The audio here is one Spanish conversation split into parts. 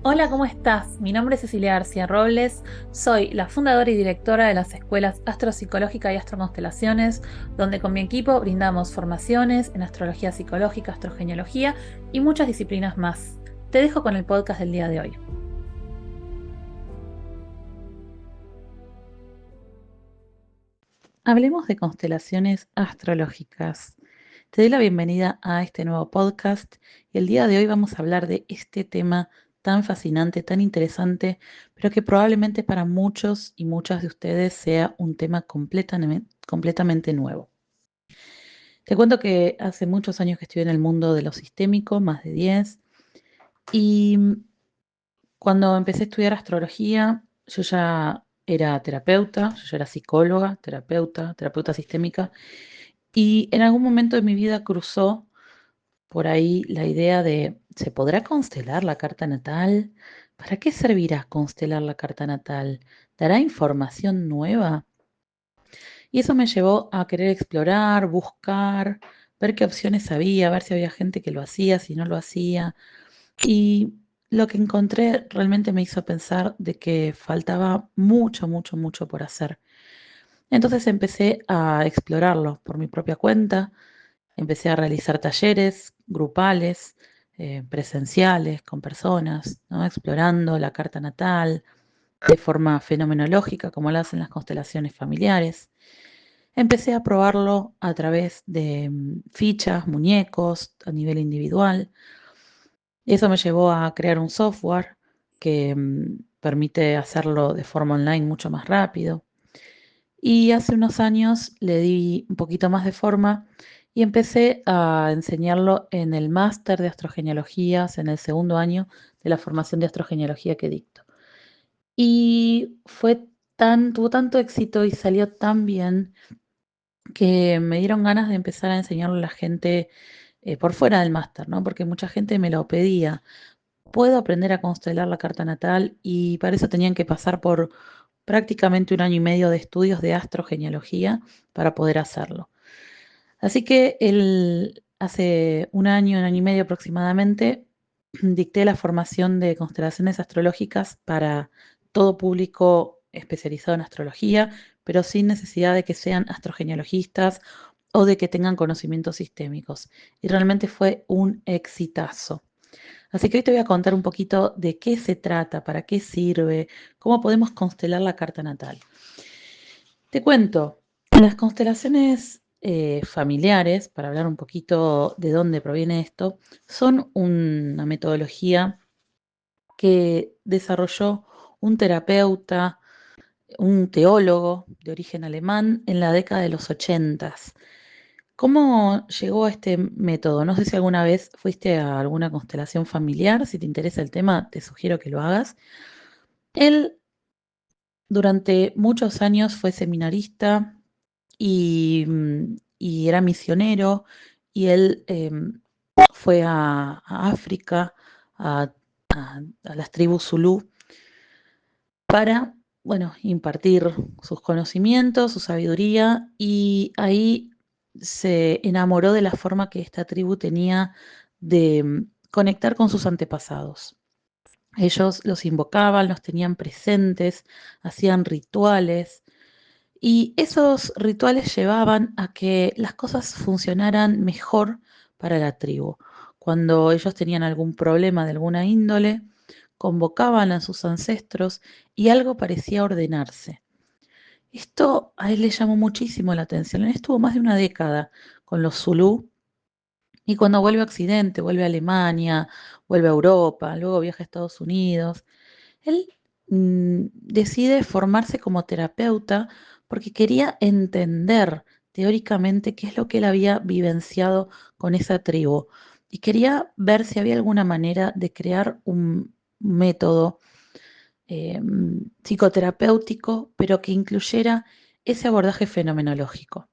Hola, ¿cómo estás? Mi nombre es Cecilia García Robles, soy la fundadora y directora de las escuelas Astropsicológica y Astroconstelaciones, donde con mi equipo brindamos formaciones en astrología psicológica, astrogenealogía y muchas disciplinas más. Te dejo con el podcast del día de hoy. Hablemos de constelaciones astrológicas. Te doy la bienvenida a este nuevo podcast y el día de hoy vamos a hablar de este tema tan fascinante, tan interesante, pero que probablemente para muchos y muchas de ustedes sea un tema completamente nuevo. Te cuento que hace muchos años que estoy en el mundo de lo sistémico, más de 10, y cuando empecé a estudiar astrología, yo ya era terapeuta, yo ya era psicóloga, terapeuta sistémica, y en algún momento de mi vida cruzó por ahí la idea de, ¿se podrá constelar la carta natal? ¿Para qué servirá constelar la carta natal? ¿Dará información nueva? Y eso me llevó a querer explorar, buscar, ver qué opciones había, ver si había gente que lo hacía, si no lo hacía. Y lo que encontré realmente me hizo pensar de que faltaba mucho, mucho, mucho por hacer. Entonces empecé a explorarlo por mi propia cuenta. Empecé a realizar talleres grupales, presenciales, con personas, ¿no? Explorando la carta natal de forma fenomenológica, como lo hacen las constelaciones familiares. Empecé a probarlo a través de fichas, muñecos, a nivel individual. Eso me llevó a crear un software que permite hacerlo de forma online mucho más rápido. Y hace unos años le di un poquito más de forma y empecé a enseñarlo en el máster de astrogenealogías, en el segundo año de la formación de astrogenealogía que dicto. Y tuvo tanto éxito y salió tan bien que me dieron ganas de empezar a enseñarlo a la gente por fuera del máster, ¿no? Porque mucha gente me lo pedía. Puedo aprender a constelar la carta natal y para eso tenían que pasar por prácticamente un año y medio de estudios de astrogenealogía para poder hacerlo. Así que hace un año y medio aproximadamente, dicté la formación de constelaciones astrológicas para todo público especializado en astrología, pero sin necesidad de que sean astrogenealogistas o de que tengan conocimientos sistémicos. Y realmente fue un exitazo. Así que hoy te voy a contar un poquito de qué se trata, para qué sirve, cómo podemos constelar la carta natal. Te cuento, las constelaciones familiares, para hablar un poquito de dónde proviene esto, son una metodología que desarrolló un terapeuta, un teólogo de origen alemán en la década de los 80. ¿Cómo llegó a este método? No sé si alguna vez fuiste a alguna constelación familiar. Si te interesa el tema, te sugiero que lo hagas. Él durante muchos años fue seminarista y era misionero y él fue a África, a, a las tribus Zulú, para, bueno, impartir sus conocimientos, su sabiduría, y ahí se enamoró de la forma que esta tribu tenía de conectar con sus antepasados. Ellos los invocaban, los tenían presentes, hacían rituales, y esos rituales llevaban a que las cosas funcionaran mejor para la tribu. Cuando ellos tenían algún problema de alguna índole, convocaban a sus ancestros y algo parecía ordenarse. Esto a él le llamó muchísimo la atención. Él estuvo más de una década con los Zulú y cuando vuelve a Occidente, vuelve a Alemania, vuelve a Europa, luego viaja a Estados Unidos, él decide formarse como terapeuta porque quería entender teóricamente qué es lo que él había vivenciado con esa tribu y quería ver si había alguna manera de crear un método psicoterapéutico, pero que incluyera ese abordaje fenomenológico.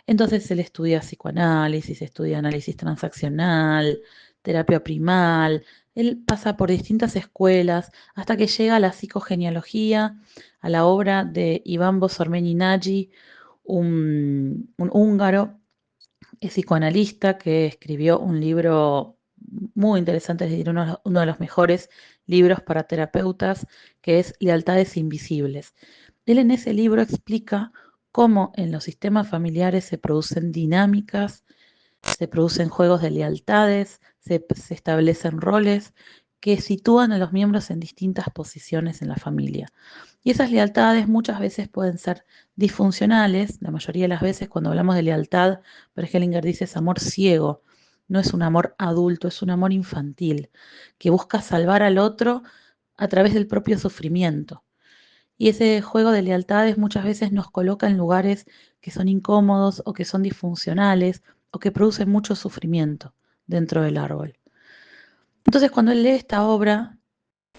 Entonces él estudia psicoanálisis, estudia análisis transaccional, terapia primal, él pasa por distintas escuelas hasta que llega a la psicogenealogía, a la obra de Iván Bosormeni Nagy, un húngaro psicoanalista que escribió un libro muy interesante, es decir, uno de los mejores libros para terapeutas, que es Lealtades Invisibles. Él en ese libro explica cómo en los sistemas familiares se producen dinámicas, se producen juegos de lealtades, se establecen roles que sitúan a los miembros en distintas posiciones en la familia. Y esas lealtades muchas veces pueden ser disfuncionales. La mayoría de las veces cuando hablamos de lealtad, Bergelinger dice es amor ciego, no es un amor adulto, es un amor infantil, que busca salvar al otro a través del propio sufrimiento. Y ese juego de lealtades muchas veces nos coloca en lugares que son incómodos o que son disfuncionales o que producen mucho sufrimiento dentro del árbol. Entonces, cuando él lee esta obra,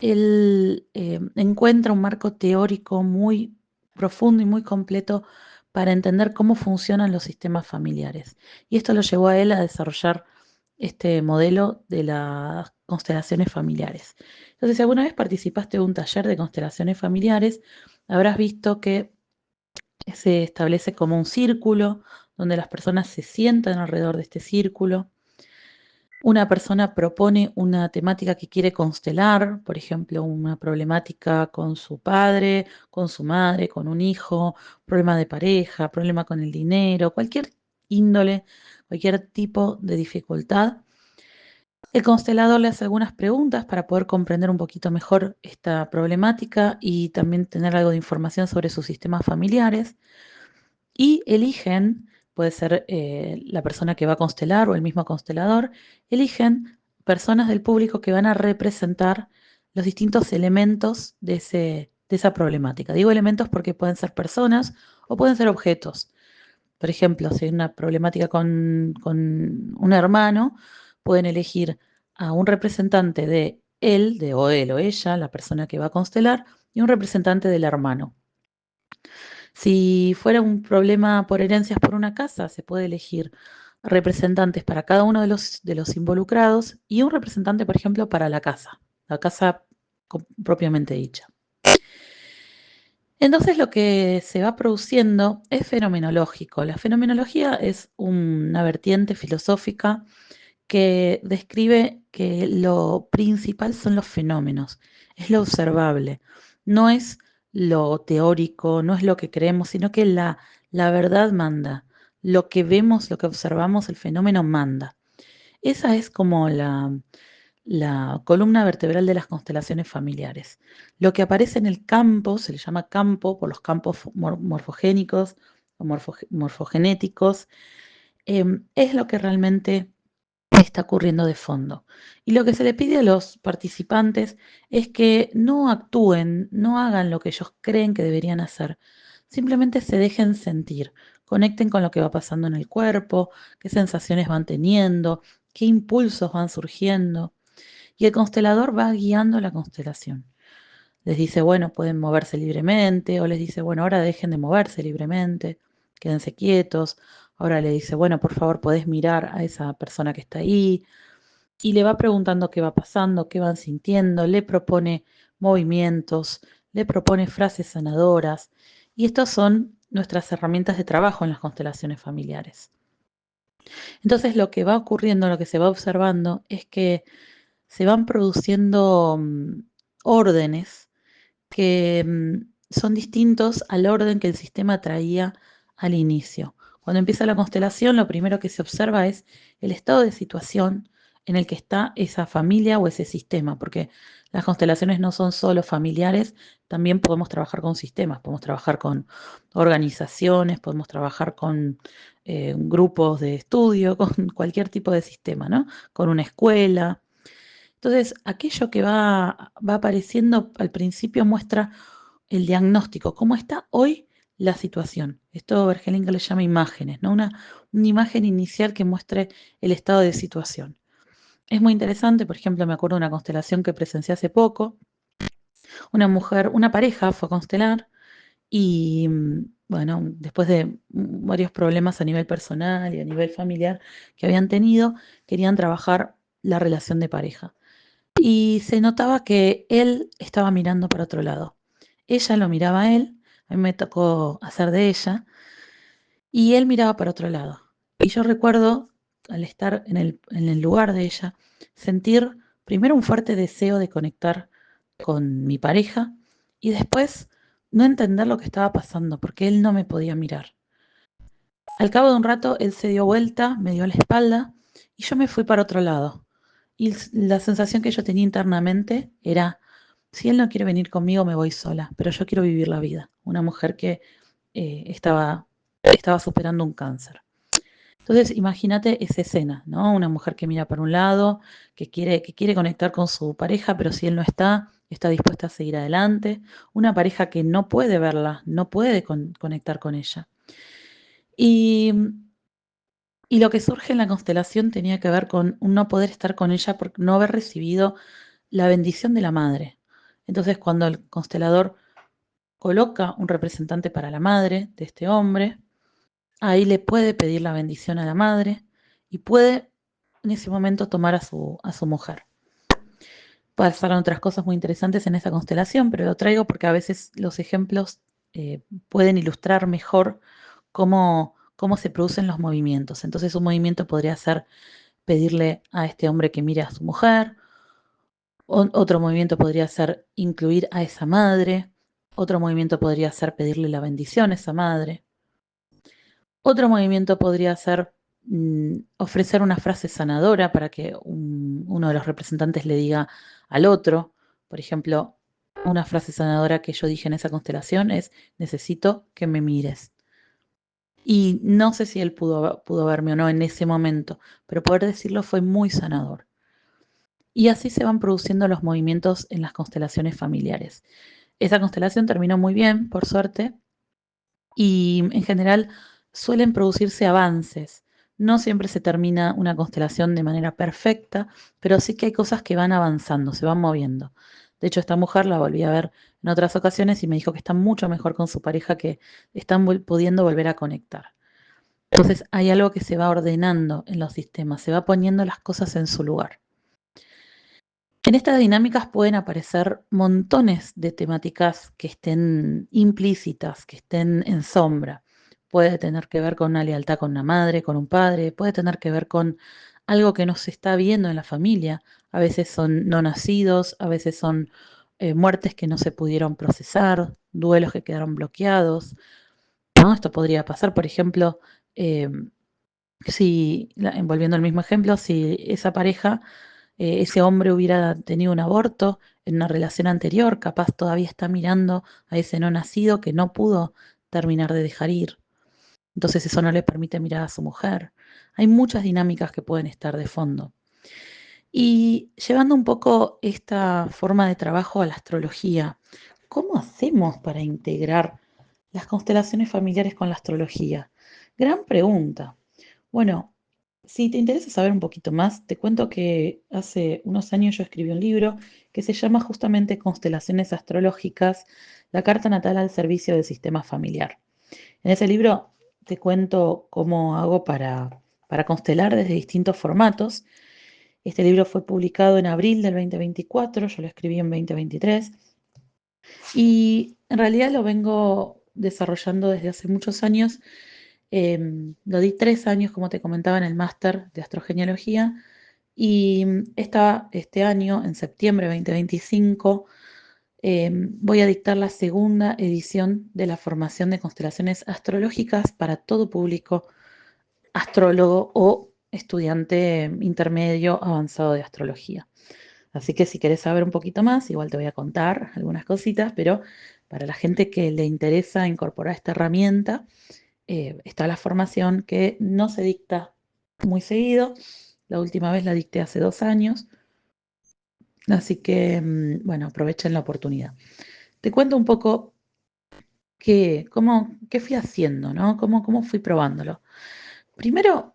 él encuentra un marco teórico muy profundo y muy completo para entender cómo funcionan los sistemas familiares. Y esto lo llevó a él a desarrollar este modelo de las constelaciones familiares. Entonces, si alguna vez participaste de un taller de constelaciones familiares, habrás visto que se establece como un círculo donde las personas se sientan alrededor de este círculo. Una persona propone una temática que quiere constelar, por ejemplo, una problemática con su padre, con su madre, con un hijo, problema de pareja, problema con el dinero, cualquier índole, cualquier tipo de dificultad. El constelador le hace algunas preguntas para poder comprender un poquito mejor esta problemática y también tener algo de información sobre sus sistemas familiares. Y eligen, puede ser la persona que va a constelar o el mismo constelador, eligen personas del público que van a representar los distintos elementos de esa problemática. Digo elementos porque pueden ser personas o pueden ser objetos. Por ejemplo, si hay una problemática con un hermano, pueden elegir a un representante de él, de o él o ella, la persona que va a constelar, y un representante del hermano. Si fuera un problema por herencias por una casa, se puede elegir representantes para cada uno de los involucrados y un representante, por ejemplo, para la casa propiamente dicha. Entonces lo que se va produciendo es fenomenológico. La fenomenología es una vertiente filosófica que describe que lo principal son los fenómenos, es lo observable, no es lo teórico, no es lo que creemos, sino que la verdad manda. Lo que vemos, lo que observamos, el fenómeno manda. Esa es como la columna vertebral de las constelaciones familiares. Lo que aparece en el campo, se le llama campo por los campos morfogénicos o morfogenéticos, es lo que realmente está ocurriendo de fondo. Y lo que se le pide a los participantes es que no actúen, no hagan lo que ellos creen que deberían hacer. Simplemente se dejen sentir, conecten con lo que va pasando en el cuerpo, qué sensaciones van teniendo, qué impulsos van surgiendo. Y el constelador va guiando la constelación. Les dice, bueno, pueden moverse libremente, o les dice, bueno, ahora dejen de moverse libremente, quédense quietos. Ahora le dice, bueno, por favor, podés mirar a esa persona que está ahí. Y le va preguntando qué va pasando, qué van sintiendo, le propone movimientos, le propone frases sanadoras. Y estas son nuestras herramientas de trabajo en las constelaciones familiares. Entonces lo que va ocurriendo, lo que se va observando es que se van produciendo órdenes que son distintos al orden que el sistema traía al inicio. Cuando empieza la constelación, lo primero que se observa es el estado de situación en el que está esa familia o ese sistema, porque las constelaciones no son solo familiares, también podemos trabajar con sistemas, podemos trabajar con organizaciones, podemos trabajar con grupos de estudio, con cualquier tipo de sistema, ¿no? Con una escuela. Entonces, aquello que va apareciendo al principio muestra el diagnóstico, cómo está hoy la situación. Esto Bergelinger le llama imágenes, ¿no? Una imagen inicial que muestre el estado de situación. Es muy interesante, por ejemplo, me acuerdo de una constelación que presencié hace poco. Una mujer, una pareja fue a constelar y, bueno, después de varios problemas a nivel personal y a nivel familiar que habían tenido, querían trabajar la relación de pareja. Y se notaba que él estaba mirando para otro lado. Ella lo miraba a él, a mí me tocó hacer de ella, y él miraba para otro lado. Y yo recuerdo al estar en el lugar de ella, sentir primero un fuerte deseo de conectar con mi pareja y después no entender lo que estaba pasando porque él no me podía mirar. Al cabo de un rato, él se dio vuelta, me dio la espalda y yo me fui para otro lado. Y la sensación que yo tenía internamente era, si él no quiere venir conmigo, me voy sola, pero yo quiero vivir la vida. Una mujer que estaba superando un cáncer. Entonces, imagínate esa escena, ¿no? Una mujer que mira para un lado, que quiere conectar con su pareja, pero si él no está, está dispuesta a seguir adelante. Una pareja que no puede verla, no puede conectar con ella. Y Y lo que surge en la constelación tenía que ver con un no poder estar con ella por no haber recibido la bendición de la madre. Entonces, cuando el constelador coloca un representante para la madre de este hombre, ahí le puede pedir la bendición a la madre y puede en ese momento tomar a su mujer. Pasaron otras cosas muy interesantes en esa constelación, pero lo traigo porque a veces los ejemplos pueden ilustrar mejor cómo se producen los movimientos. Entonces, un movimiento podría ser pedirle a este hombre que mire a su mujer. Otro movimiento podría ser incluir a esa madre. Otro movimiento podría ser pedirle la bendición a esa madre. Otro movimiento podría ser ofrecer una frase sanadora para que uno de los representantes le diga al otro. Por ejemplo, una frase sanadora que yo dije en esa constelación es, necesito que me mires. Y no sé si él pudo verme o no en ese momento, pero poder decirlo fue muy sanador. Y así se van produciendo los movimientos en las constelaciones familiares. Esa constelación terminó muy bien, por suerte, y en general suelen producirse avances. No siempre se termina una constelación de manera perfecta, pero sí que hay cosas que van avanzando, se van moviendo. De hecho, esta mujer la volví a ver en otras ocasiones y me dijo que está mucho mejor con su pareja, que están pudiendo volver a conectar. Entonces hay algo que se va ordenando en los sistemas, se va poniendo las cosas en su lugar. En estas dinámicas pueden aparecer montones de temáticas que estén implícitas, que estén en sombra. Puede tener que ver con una lealtad con una madre, con un padre, puede tener que ver con algo que no se está viendo en la familia. A veces son no nacidos, a veces son muertes que no se pudieron procesar, duelos que quedaron bloqueados, ¿no? Esto podría pasar, por ejemplo, eh, si, volviendo al mismo ejemplo, si esa pareja ese hombre hubiera tenido un aborto en una relación anterior, capaz todavía está mirando a ese no nacido que no pudo terminar de dejar ir. Entonces eso no le permite mirar a su mujer. Hay muchas dinámicas que pueden estar de fondo. Y llevando un poco esta forma de trabajo a la astrología, ¿cómo hacemos para integrar las constelaciones familiares con la astrología? Gran pregunta. Bueno, si te interesa saber un poquito más, te cuento que hace unos años yo escribí un libro que se llama justamente Constelaciones Astrológicas, la carta natal al servicio del sistema familiar. En ese libro te cuento cómo hago para constelar desde distintos formatos. Este libro fue publicado en abril del 2024, yo lo escribí en 2023 y en realidad lo vengo desarrollando desde hace muchos años. Lo di 3 años, como te comentaba, en el máster de astrogenealogía y este año, en septiembre de 2025, voy a dictar la segunda edición de la formación de constelaciones astrológicas para todo público, astrólogo o estudiante intermedio avanzado de astrología. Así que si querés saber un poquito más, igual te voy a contar algunas cositas, pero para la gente que le interesa incorporar esta herramienta, está la formación que no se dicta muy seguido. La última vez la dicté hace 2 años, así que, bueno, aprovechen la oportunidad. Te cuento un poco qué fui haciendo, ¿no? Cómo fui probándolo. Primero,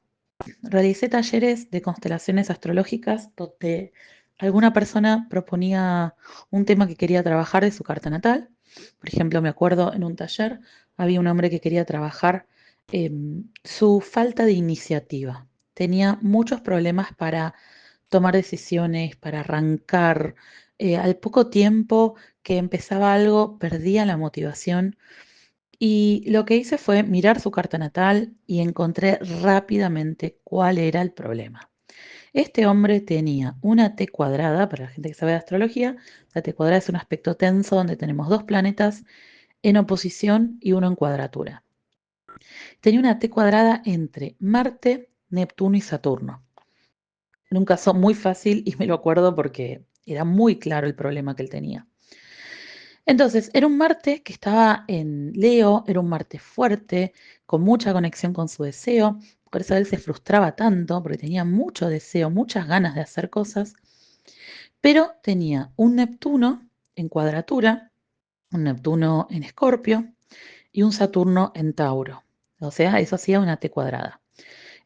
realicé talleres de constelaciones astrológicas donde alguna persona proponía un tema que quería trabajar de su carta natal. Por ejemplo, me acuerdo en un taller había un hombre que quería trabajar su falta de iniciativa. Tenía muchos problemas para tomar decisiones, para arrancar. Al poco tiempo que empezaba algo, perdía la motivación Y lo que hice fue mirar su carta natal y encontré rápidamente cuál era el problema. Este hombre tenía una T cuadrada, para la gente que sabe de astrología, la T cuadrada es un aspecto tenso donde tenemos dos planetas en oposición y uno en cuadratura. Tenía una T cuadrada entre Marte, Neptuno y Saturno. En un caso muy fácil y me lo acuerdo porque era muy claro el problema que él tenía. Entonces, era un Marte que estaba en Leo, era un Marte fuerte, con mucha conexión con su deseo, por eso él se frustraba tanto, porque tenía mucho deseo, muchas ganas de hacer cosas, pero tenía un Neptuno en cuadratura, un Neptuno en Escorpio y un Saturno en Tauro. O sea, eso hacía una T cuadrada.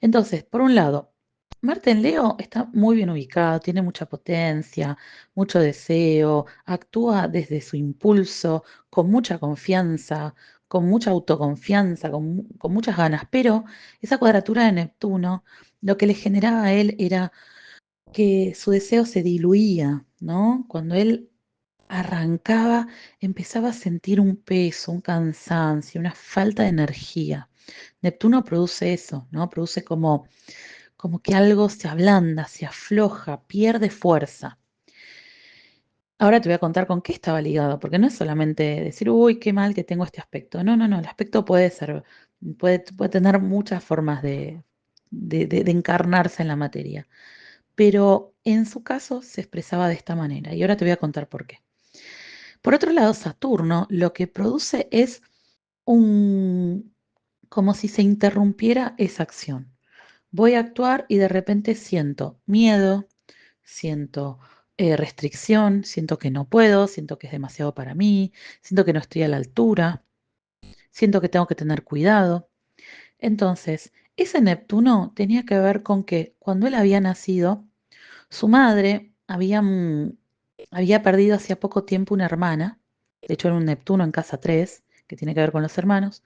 Entonces, por un lado, Marte en Leo está muy bien ubicado, tiene mucha potencia, mucho deseo, actúa desde su impulso, con mucha confianza, con mucha autoconfianza, con muchas ganas, pero esa cuadratura de Neptuno lo que le generaba a él era que su deseo se diluía, ¿no? Cuando él arrancaba, empezaba a sentir un peso, un cansancio, una falta de energía. Neptuno produce eso, ¿no? Produce como que algo se ablanda, se afloja, pierde fuerza. Ahora te voy a contar con qué estaba ligado, porque no es solamente decir, uy, qué mal que tengo este aspecto. No, no, no, el aspecto puede ser, puede tener muchas formas de encarnarse en la materia, pero en su caso se expresaba de esta manera, y ahora te voy a contar por qué. Por otro lado, Saturno lo que produce es un, como si se interrumpiera esa acción. Voy a actuar y de repente siento miedo, siento restricción, siento que no puedo, siento que es demasiado para mí, siento que no estoy a la altura, siento que tengo que tener cuidado. Entonces, ese Neptuno tenía que ver con que cuando él había nacido, su madre había perdido hacía poco tiempo una hermana, de hecho era un Neptuno en casa 3, que tiene que ver con los hermanos,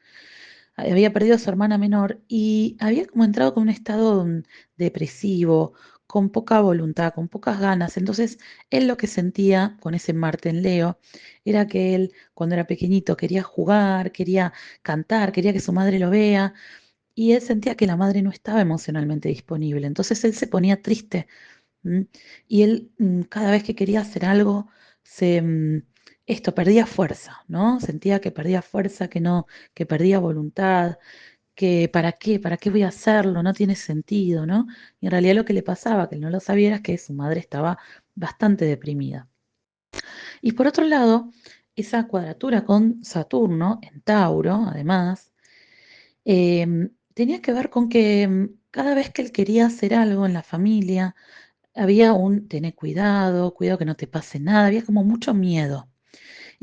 había perdido a su hermana menor y había como entrado con un estado depresivo, con poca voluntad, con pocas ganas. Entonces, él lo que sentía con ese Marte en Leo era que él, cuando era pequeñito, quería jugar, quería cantar, quería que su madre lo vea, y él sentía que la madre no estaba emocionalmente disponible. Entonces, él se ponía triste. ¿M? Y él, cada vez que quería hacer algo, se, esto perdía fuerza, ¿no? Sentía que perdía fuerza, que no, que perdía voluntad, que para qué voy a hacerlo, no tiene sentido, ¿no? Y en realidad lo que le pasaba, que él no lo sabía, era que su madre estaba bastante deprimida. Y por otro lado, esa cuadratura con Saturno en Tauro, además, tenía que ver con que cada vez que él quería hacer algo en la familia, había un tener cuidado, cuidado que no te pase nada, había como mucho miedo.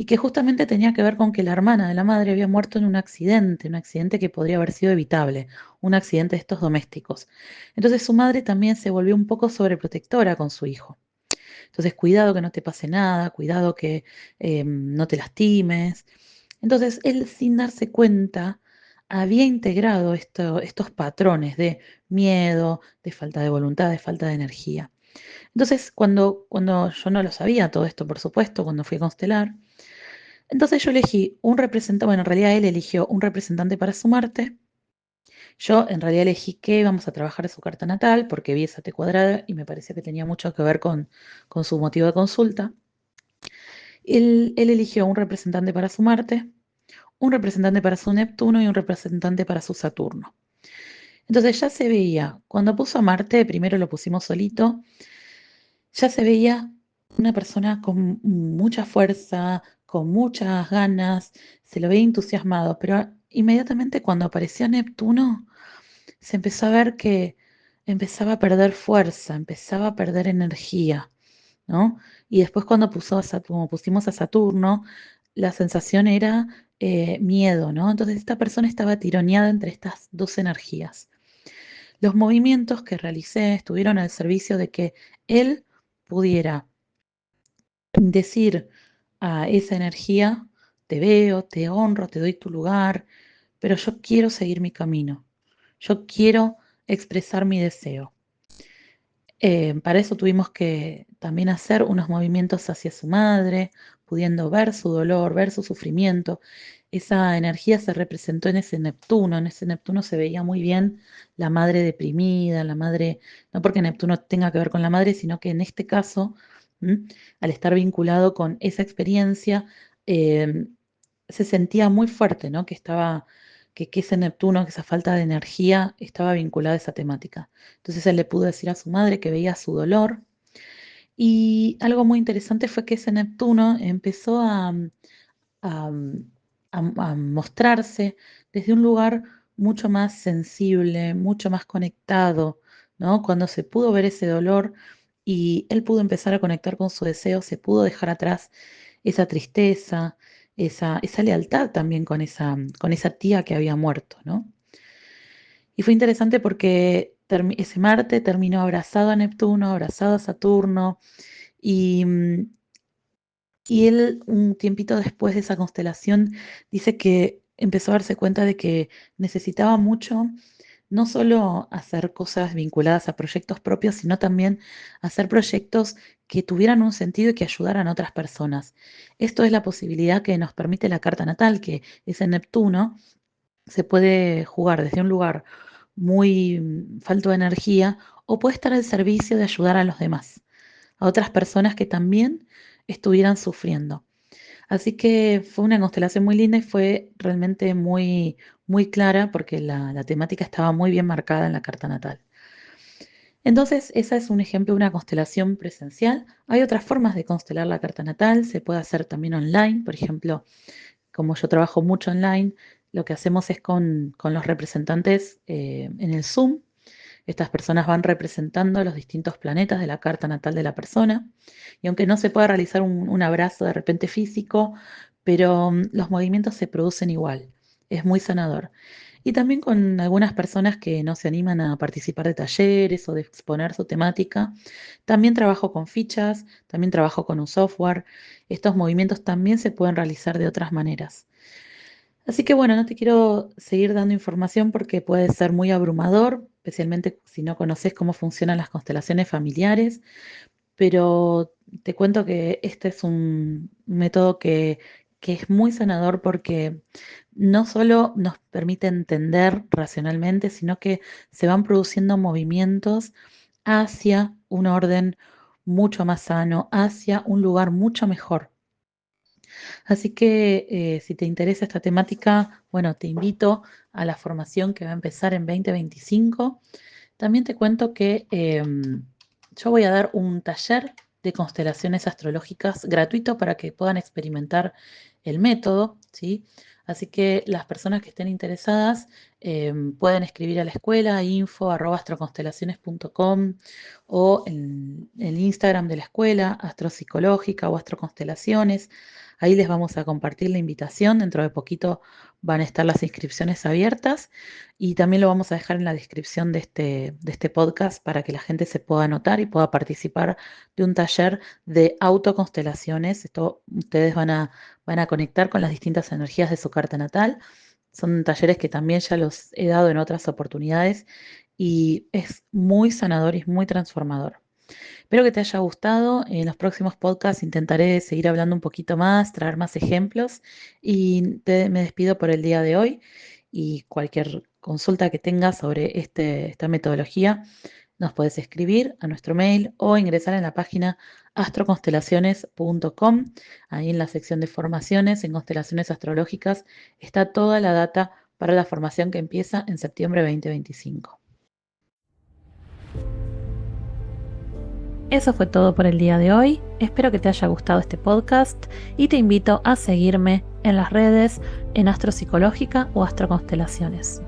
Y que justamente tenía que ver con que la hermana de la madre había muerto en un accidente que podría haber sido evitable, un accidente de estos domésticos. Entonces su madre también se volvió un poco sobreprotectora con su hijo. Entonces, cuidado que no te pase nada, cuidado que no te lastimes. Entonces, él sin darse cuenta había integrado estos patrones de miedo, de falta de voluntad, de falta de energía. Entonces, cuando yo no lo sabía todo esto, por supuesto, cuando fui a constelar, entonces yo elegí un representante, bueno, en realidad él eligió un representante para su Marte. Yo en realidad elegí que íbamos a trabajar de su carta natal porque vi esa T cuadrada y me parecía que tenía mucho que ver con su motivo de consulta. Él eligió un representante para su Marte, un representante para su Neptuno y un representante para su Saturno. Entonces ya se veía, cuando puso a Marte, primero lo pusimos solito, ya se veía una persona con mucha fuerza, con muchas ganas, se lo veía entusiasmado, pero inmediatamente cuando apareció Neptuno, se empezó a ver que empezaba a perder fuerza, empezaba a perder energía, ¿no? Y después cuando como pusimos a Saturno, la sensación era miedo, ¿no? Entonces esta persona estaba tironeada entre estas dos energías. Los movimientos que realicé estuvieron al servicio de que él pudiera decir a esa energía, te veo, te honro, te doy tu lugar, pero yo quiero seguir mi camino, yo quiero expresar mi deseo. Para eso tuvimos que también hacer unos movimientos hacia su madre, pudiendo ver su dolor, ver su sufrimiento. esa energía se representó en ese Neptuno se veía muy bien la madre deprimida, la madre, no porque Neptuno tenga que ver con la madre, sino que en este caso, ¿m? Al estar vinculado con esa experiencia, eh, se sentía muy fuerte, ¿no? Que estaba, que ese Neptuno, que esa falta de energía estaba vinculada a esa temática. Entonces él le pudo decir a su madre que veía su dolor. Y algo muy interesante fue que ese Neptuno empezó a, a mostrarse desde un lugar mucho más sensible, mucho más conectado, ¿no? Cuando se pudo ver ese dolor y él pudo empezar a conectar con su deseo, se pudo dejar atrás esa tristeza, esa lealtad también con esa tía que había muerto, ¿no? Y fue interesante porque ese Marte terminó abrazado a Neptuno, abrazado a Saturno, y, y él, un tiempito después de esa constelación, dice que empezó a darse cuenta de que necesitaba mucho no solo hacer cosas vinculadas a proyectos propios, sino también hacer proyectos que tuvieran un sentido y que ayudaran a otras personas. Esto es la posibilidad que nos permite la carta natal, que ese Neptuno se puede jugar desde un lugar muy falto de energía o puede estar al servicio de ayudar a los demás, a otras personas que también estuvieran sufriendo. Así que fue una constelación muy linda y fue realmente muy, muy clara porque la temática estaba muy bien marcada en la carta natal. Entonces, esa es un ejemplo de una constelación presencial. Hay otras formas de constelar la carta natal, se puede hacer también online, por ejemplo, como yo trabajo mucho online, lo que hacemos es con los representantes en el Zoom. Estas personas van representando los distintos planetas de la carta natal de la persona. Y aunque no se pueda realizar un abrazo de repente físico, pero los movimientos se producen igual. Es muy sanador. Y también con algunas personas que no se animan a participar de talleres o de exponer su temática. También trabajo con fichas, también trabajo con un software. Estos movimientos también se pueden realizar de otras maneras. Así que bueno, no te quiero seguir dando información porque puede ser muy abrumador, especialmente si no conoces cómo funcionan las constelaciones familiares, pero te cuento que este es un método que es muy sanador porque no solo nos permite entender racionalmente, sino que se van produciendo movimientos hacia un orden mucho más sano, hacia un lugar mucho mejor. Así que si te interesa esta temática, bueno, te invito a la formación que va a empezar en 2025. También te cuento que yo voy a dar un taller de constelaciones astrológicas gratuito para que puedan experimentar el método, ¿sí? Así que las personas que estén interesadas pueden escribir a la escuela info@astroconstelaciones.com o en el Instagram de la escuela, Astropsicológica o Astroconstelaciones. Ahí les vamos a compartir la invitación. Dentro de poquito van a estar las inscripciones abiertas y también lo vamos a dejar en la descripción de este podcast para que la gente se pueda anotar y pueda participar de un taller de autoconstelaciones. Esto ustedes van a conectar con las distintas energías de su carta natal. Son talleres que también ya los he dado en otras oportunidades y es muy sanador y es muy transformador. Espero que te haya gustado. En los próximos podcasts intentaré seguir hablando un poquito más, traer más ejemplos y me despido por el día de hoy. Y cualquier consulta que tengas sobre esta metodología, nos puedes escribir a nuestro mail o ingresar en la página astroconstelaciones.com. Ahí en la sección de formaciones, en constelaciones astrológicas, está toda la data para la formación que empieza en septiembre 2025. Eso fue todo por el día de hoy. Espero que te haya gustado este podcast y te invito a seguirme en las redes en Astropsicológica o Astroconstelaciones.